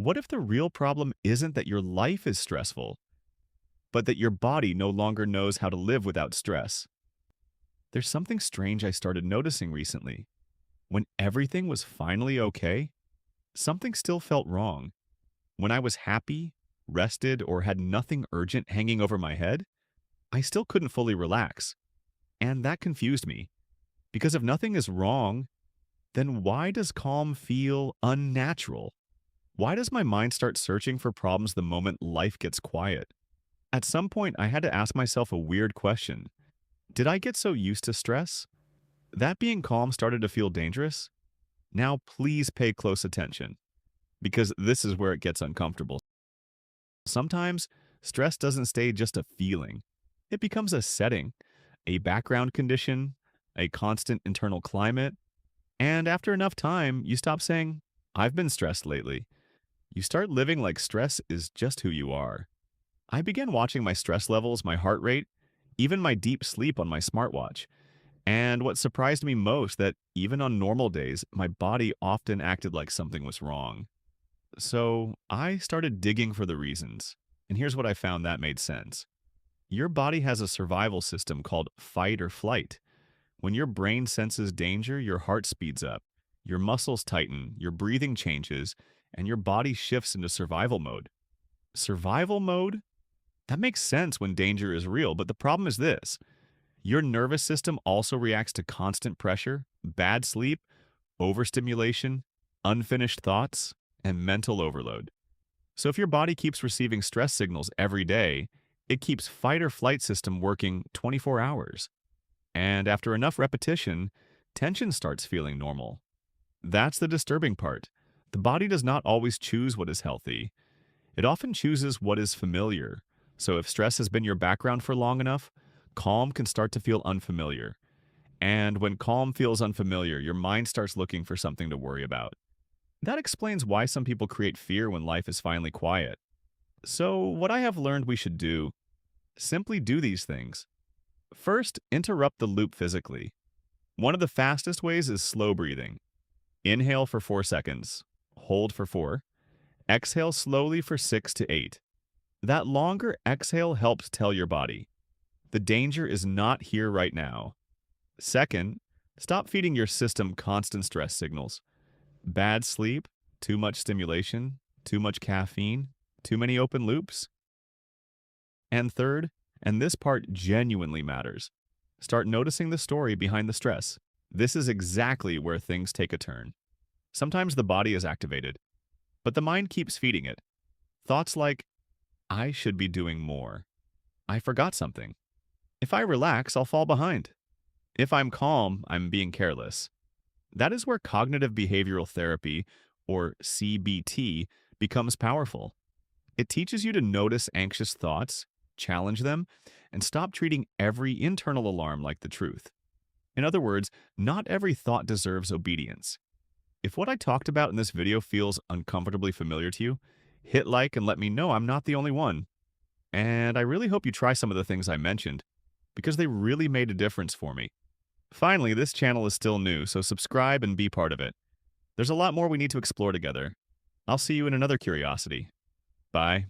What if the real problem isn't that your life is stressful, but that your body no longer knows how to live without stress? There's something strange I started noticing recently. When everything was finally okay, something still felt wrong. When I was happy, rested, or had nothing urgent hanging over my head, I still couldn't fully relax. And that confused me. Because if nothing is wrong, then why does calm feel unnatural? Why does my mind start searching for problems the moment life gets quiet? At some point, I had to ask myself a weird question. Did I get so used to stress that being calm started to feel dangerous? Now, please pay close attention, because this is where it gets uncomfortable. Sometimes, stress doesn't stay just a feeling. It becomes a setting, a background condition, a constant internal climate, and after enough time, you stop saying, I've been stressed lately. You start living like stress is just who you are. I began watching my stress levels, my heart rate, even my deep sleep on my smartwatch. And what surprised me most that even on normal days, my body often acted like something was wrong. So I started digging for the reasons. And here's what I found that made sense. Your body has a survival system called fight or flight. When your brain senses danger, your heart speeds up, your muscles tighten, your breathing changes, and your body shifts into survival mode. Survival mode? That makes sense when danger is real, but the problem is this. Your nervous system also reacts to constant pressure, bad sleep, overstimulation, unfinished thoughts, and mental overload. So if your body keeps receiving stress signals every day, it keeps fight or flight system working 24 hours. And after enough repetition, tension starts feeling normal. That's the disturbing part. The body does not always choose what is healthy. It often chooses what is familiar. So if stress has been your background for long enough, calm can start to feel unfamiliar. And when calm feels unfamiliar, your mind starts looking for something to worry about. That explains why some people create fear when life is finally quiet. So, what I have learned we should do, simply do these things. First, interrupt the loop physically. One of the fastest ways is slow breathing. Inhale for 4 seconds, hold for 4, exhale slowly for 6 to 8. That longer exhale helps tell your body, the danger is not here right now. Second, stop feeding your system constant stress signals. Bad sleep, too much stimulation, too much caffeine, too many open loops. And third, and this part genuinely matters, start noticing the story behind the stress. This is exactly where things take a turn. Sometimes the body is activated, but the mind keeps feeding it. Thoughts like, I should be doing more. I forgot something. If I relax, I'll fall behind. If I'm calm, I'm being careless. That is where cognitive behavioral therapy, or CBT, becomes powerful. It teaches you to notice anxious thoughts, challenge them, and stop treating every internal alarm like the truth. In other words, not every thought deserves obedience. If what I talked about in this video feels uncomfortably familiar to you, hit like and let me know I'm not the only one. And I really hope you try some of the things I mentioned, because they really made a difference for me. Finally, this channel is still new, so subscribe and be part of it. There's a lot more we need to explore together. I'll see you in another curiosity. Bye.